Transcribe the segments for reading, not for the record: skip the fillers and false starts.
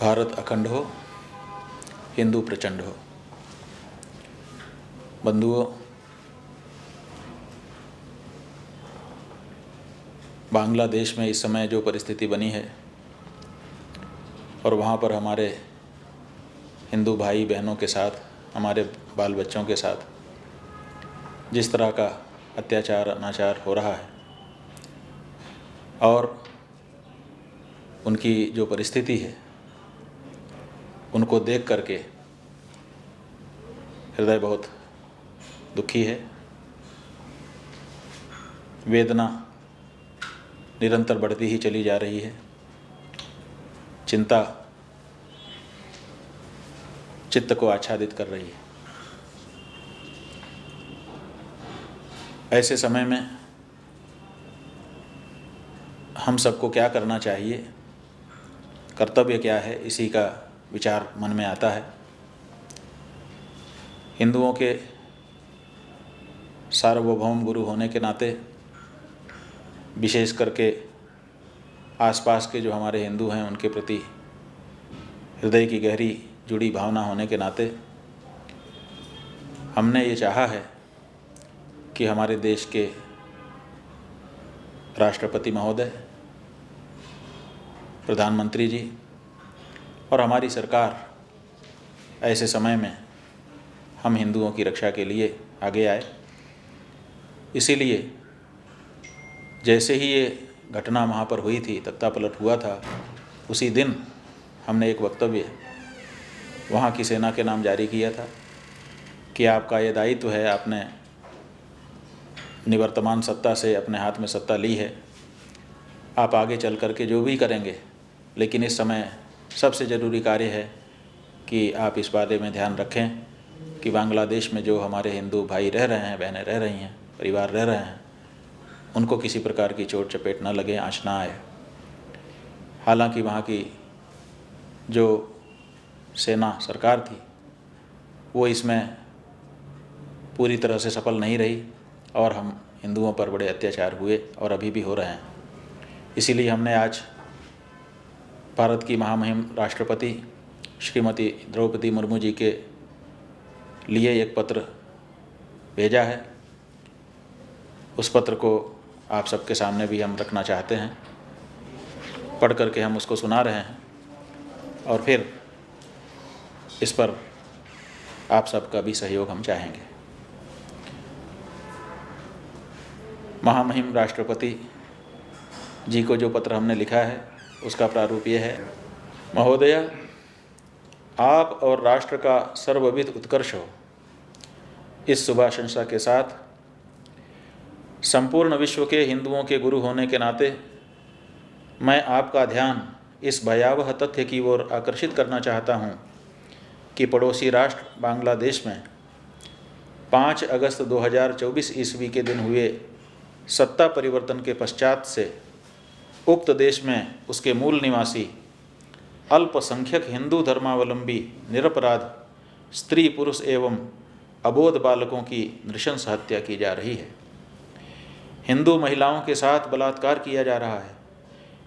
भारत अखंड हो, हिंदू प्रचंड हो। बंधुओं, बांग्लादेश में इस समय जो परिस्थिति बनी है और वहाँ पर हमारे हिंदू भाई बहनों के साथ, हमारे बाल बच्चों के साथ जिस तरह का अत्याचार अनाचार हो रहा है और उनकी जो परिस्थिति है, उनको देख करके हृदय बहुत दुखी है। वेदना निरंतर बढ़ती ही चली जा रही है। चिंता चित्त को आच्छादित कर रही है। ऐसे समय में हम सबको क्या करना चाहिए, कर्तव्य क्या है, इसी का विचार मन में आता है। हिंदुओं के सार्वभौम गुरु होने के नाते, विशेष करके आसपास के जो हमारे हिंदू हैं उनके प्रति हृदय की गहरी जुड़ी भावना होने के नाते हमने ये चाहा है कि हमारे देश के राष्ट्रपति महोदय, प्रधानमंत्री जी और हमारी सरकार ऐसे समय में हम हिंदुओं की रक्षा के लिए आगे आए। इसीलिए जैसे ही ये घटना वहाँ पर हुई थी, तख्तापलट हुआ था, उसी दिन हमने एक वक्तव्य वहाँ की सेना के नाम जारी किया था कि आपका ये दायित्व है, आपने निवर्तमान सत्ता से अपने हाथ में सत्ता ली है, आप आगे चल कर के जो भी करेंगे, लेकिन इस समय सबसे ज़रूरी कार्य है कि आप इस बारे में ध्यान रखें कि बांग्लादेश में जो हमारे हिंदू भाई रह रहे हैं, बहनें रह रही हैं, परिवार रह रहे हैं, उनको किसी प्रकार की चोट चपेट न लगे, आँच ना आए। हालांकि वहाँ की जो सेना सरकार थी वो इसमें पूरी तरह से सफल नहीं रही और हम हिंदुओं पर बड़े अत्याचार हुए और अभी भी हो रहे हैं। इसीलिए हमने आज भारत की महामहिम राष्ट्रपति श्रीमती द्रौपदी मुर्मू जी के लिए एक पत्र भेजा है। उस पत्र को आप सबके सामने भी हम रखना चाहते हैं। पढ़ करके हम उसको सुना रहे हैं और फिर इस पर आप सबका भी सहयोग हम चाहेंगे। महामहिम राष्ट्रपति जी को जो पत्र हमने लिखा है उसका प्रारूप ये है। महोदय, आप और राष्ट्र का सर्वविध उत्कर्ष हो। इस शुभाशंसा के साथ संपूर्ण विश्व के हिंदुओं के गुरु होने के नाते मैं आपका ध्यान इस भयावह तथ्य की ओर आकर्षित करना चाहता हूँ कि पड़ोसी राष्ट्र बांग्लादेश में 5 अगस्त 2024 ईस्वी के दिन हुए सत्ता परिवर्तन के पश्चात से उक्त देश में उसके मूल निवासी अल्पसंख्यक हिंदू धर्मावलंबी निरपराध स्त्री पुरुष एवं अबोध बालकों की नृशंस हत्या की जा रही है। हिंदू महिलाओं के साथ बलात्कार किया जा रहा है।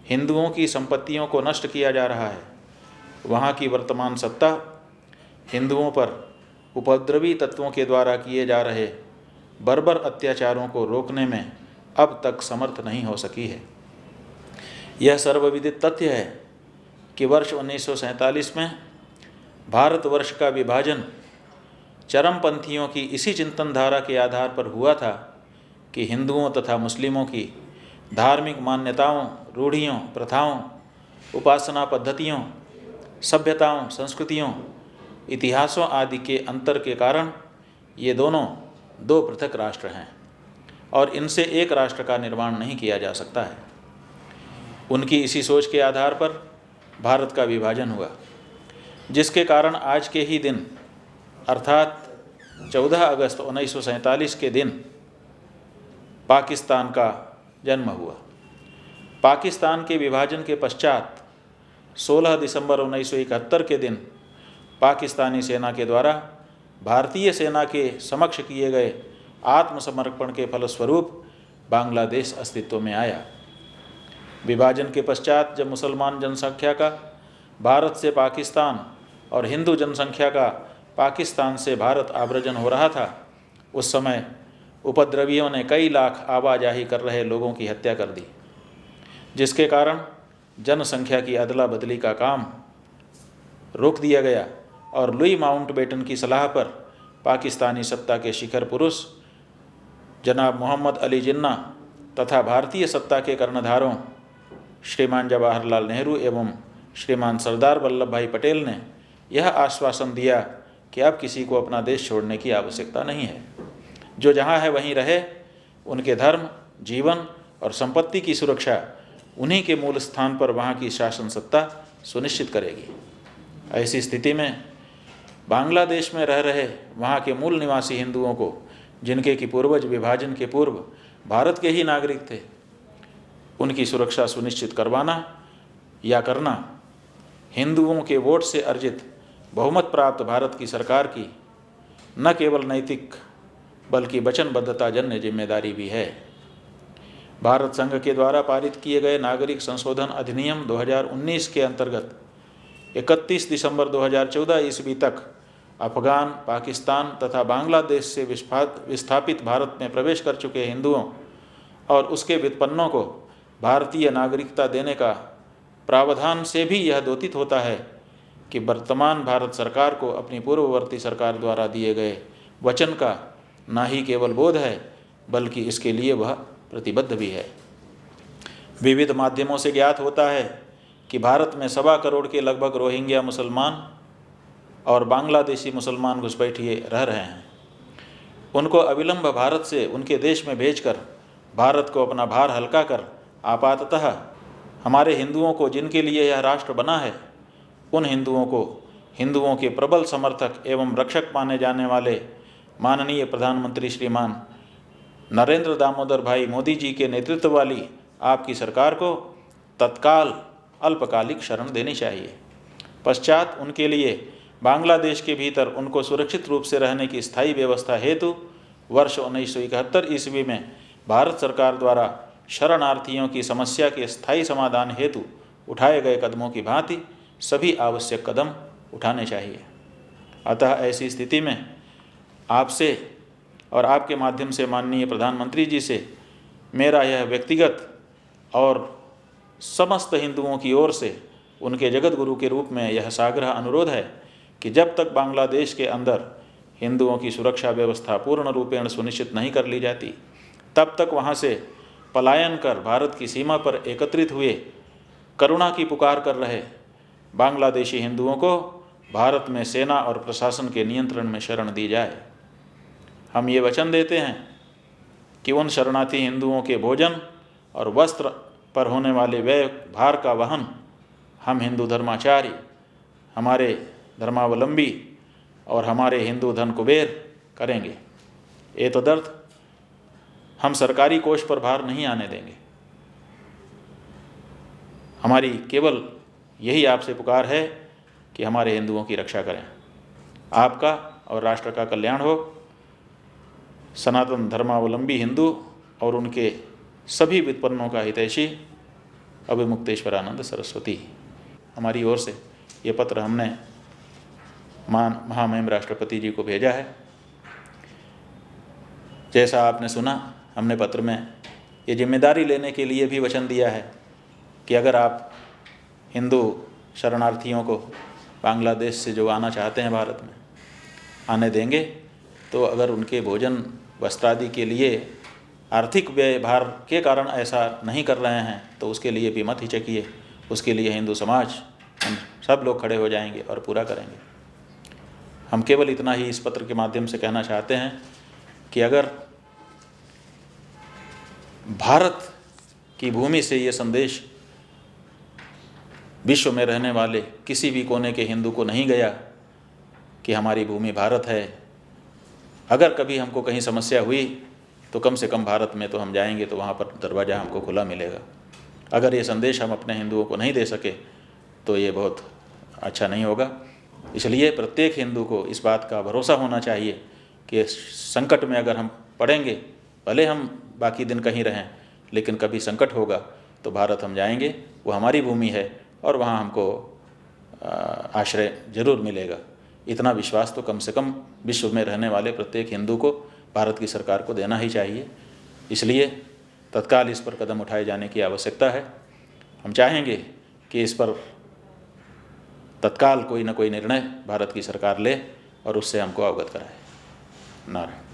हिंदुओं की संपत्तियों को नष्ट किया जा रहा है। वहाँ की वर्तमान सत्ता हिंदुओं पर उपद्रवी तत्वों के द्वारा किए जा रहे बर्बर अत्याचारों को रोकने में अब तक समर्थ नहीं हो सकी है। यह सर्वविदित तथ्य है कि वर्ष 1947 में भारतवर्ष का विभाजन चरमपंथियों की इसी चिंतन धारा के आधार पर हुआ था कि हिंदुओं तथा मुस्लिमों की धार्मिक मान्यताओं, रूढ़ियों, प्रथाओं, उपासना पद्धतियों, सभ्यताओं, संस्कृतियों, इतिहासों आदि के अंतर के कारण ये दोनों दो पृथक राष्ट्र हैं और इनसे एक राष्ट्र का निर्माण नहीं किया जा सकता है। उनकी इसी सोच के आधार पर भारत का विभाजन हुआ, जिसके कारण आज के ही दिन अर्थात 14 अगस्त 1947 के दिन पाकिस्तान का जन्म हुआ। पाकिस्तान के विभाजन के पश्चात 16 दिसंबर 1971 के दिन पाकिस्तानी सेना के द्वारा भारतीय सेना के समक्ष किए गए आत्मसमर्पण के फलस्वरूप बांग्लादेश अस्तित्व में आया। विभाजन के पश्चात जब मुसलमान जनसंख्या का भारत से पाकिस्तान और हिंदू जनसंख्या का पाकिस्तान से भारत आव्रजन हो रहा था, उस समय उपद्रवियों ने कई लाख आवाजाही कर रहे लोगों की हत्या कर दी, जिसके कारण जनसंख्या की अदला बदली का काम रोक दिया गया और लुई माउंटबेटन की सलाह पर पाकिस्तानी सत्ता के शिखर पुरुष जनाब मोहम्मद अली जिन्ना तथा भारतीय सत्ता के कर्णधारों श्रीमान जवाहरलाल नेहरू एवं श्रीमान सरदार वल्लभ भाई पटेल ने यह आश्वासन दिया कि अब किसी को अपना देश छोड़ने की आवश्यकता नहीं है। जो जहाँ है वहीं रहे, उनके धर्म, जीवन और संपत्ति की सुरक्षा उन्हीं के मूल स्थान पर वहाँ की शासन सत्ता सुनिश्चित करेगी। ऐसी स्थिति में बांग्लादेश में रह रहे वहाँ के मूल निवासी हिंदुओं को, जिनके कि पूर्वज विभाजन के पूर्व भारत के ही नागरिक थे, उनकी सुरक्षा सुनिश्चित करवाना या करना हिंदुओं के वोट से अर्जित बहुमत प्राप्त भारत की सरकार की न केवल नैतिक बल्कि वचनबद्धता जन्य जिम्मेदारी भी है। भारत संघ के द्वारा पारित किए गए नागरिक संशोधन अधिनियम 2019 के अंतर्गत 31 दिसंबर 2014 ईस्वी तक अफगान, पाकिस्तान तथा बांग्लादेश से विस्थापित भारत में प्रवेश कर चुके हिंदुओं और उसके व्युत्पन्नों को भारतीय नागरिकता देने का प्रावधान से भी यह द्योतित होता है कि वर्तमान भारत सरकार को अपनी पूर्ववर्ती सरकार द्वारा दिए गए वचन का न ही केवल बोध है बल्कि इसके लिए वह प्रतिबद्ध भी है। विविध माध्यमों से ज्ञात होता है कि भारत में 1.25 करोड़ के लगभग रोहिंग्या मुसलमान और बांग्लादेशी मुसलमान घुसपैठिए रह रहे हैं। उनको अविलंब भारत से उनके देश में भेजकर भारत को अपना भार हल्का कर आपाततः हमारे हिंदुओं को, जिनके लिए यह राष्ट्र बना है, उन हिंदुओं को हिंदुओं के प्रबल समर्थक एवं रक्षक माने जाने वाले माननीय प्रधानमंत्री श्रीमान नरेंद्र दामोदर भाई मोदी जी के नेतृत्व वाली आपकी सरकार को तत्काल अल्पकालिक शरण देनी चाहिए। पश्चात उनके लिए बांग्लादेश के भीतर उनको सुरक्षित रूप से रहने की स्थायी व्यवस्था हेतु वर्ष 1971 ईस्वी में भारत सरकार द्वारा शरणार्थियों की समस्या के स्थायी समाधान हेतु उठाए गए कदमों की भांति सभी आवश्यक कदम उठाने चाहिए। अतः ऐसी स्थिति में आपसे और आपके माध्यम से माननीय प्रधानमंत्री जी से मेरा यह व्यक्तिगत और समस्त हिंदुओं की ओर से उनके जगत गुरु के रूप में यह साग्रह अनुरोध है कि जब तक बांग्लादेश के अंदर हिंदुओं की सुरक्षा व्यवस्था पूर्ण रूपेण सुनिश्चित नहीं कर ली जाती, तब तक वहाँ से पलायन कर भारत की सीमा पर एकत्रित हुए करुणा की पुकार कर रहे बांग्लादेशी हिंदुओं को भारत में सेना और प्रशासन के नियंत्रण में शरण दी जाए। हम ये वचन देते हैं कि उन शरणार्थी हिंदुओं के भोजन और वस्त्र पर होने वाले व्यय भार का वहन हम हिंदू धर्माचार्य, हमारे धर्मावलंबी और हमारे हिंदू धन कुबेर करेंगे। एतदर्थ हम सरकारी कोष पर भार नहीं आने देंगे। हमारी केवल यही आपसे पुकार है कि हमारे हिंदुओं की रक्षा करें। आपका और राष्ट्र का कल्याण हो। सनातन धर्मावलंबी हिंदू और उनके सभी व्युत्पन्नों का हितैषी अभिमुक्तेश्वरानंद सरस्वती। हमारी ओर से ये पत्र हमने महामहिम राष्ट्रपति जी को भेजा है। जैसा आपने सुना, हमने पत्र में ये जिम्मेदारी लेने के लिए भी वचन दिया है कि अगर आप हिंदू शरणार्थियों को बांग्लादेश से जो आना चाहते हैं भारत में आने देंगे, तो अगर उनके भोजन वस्त्रादि के लिए आर्थिक व्यय भार के कारण ऐसा नहीं कर रहे हैं तो उसके लिए भी मत हिचकिए। उसके लिए हिंदू समाज, हम सब लोग खड़े हो जाएंगे और पूरा करेंगे। हम केवल इतना ही इस पत्र के माध्यम से कहना चाहते हैं कि अगर भारत की भूमि से ये संदेश विश्व में रहने वाले किसी भी कोने के हिंदू को नहीं गया कि हमारी भूमि भारत है, अगर कभी हमको कहीं समस्या हुई तो कम से कम भारत में तो हम जाएंगे तो वहाँ पर दरवाज़ा हमको खुला मिलेगा। अगर ये संदेश हम अपने हिंदुओं को नहीं दे सके तो ये बहुत अच्छा नहीं होगा। इसलिए प्रत्येक हिंदू को इस बात का भरोसा होना चाहिए कि संकट में अगर हम पड़ेंगे, भले हम बाकी दिन कहीं रहें, लेकिन कभी संकट होगा तो भारत हम जाएंगे। वो हमारी भूमि है और वहाँ हमको आश्रय जरूर मिलेगा। इतना विश्वास तो कम से कम विश्व में रहने वाले प्रत्येक हिंदू को भारत की सरकार को देना ही चाहिए। इसलिए तत्काल इस पर कदम उठाए जाने की आवश्यकता है। हम चाहेंगे कि इस पर तत्काल कोई न कोई निर्णय भारत की सरकार ले और उससे हमको अवगत कराए। नारायण।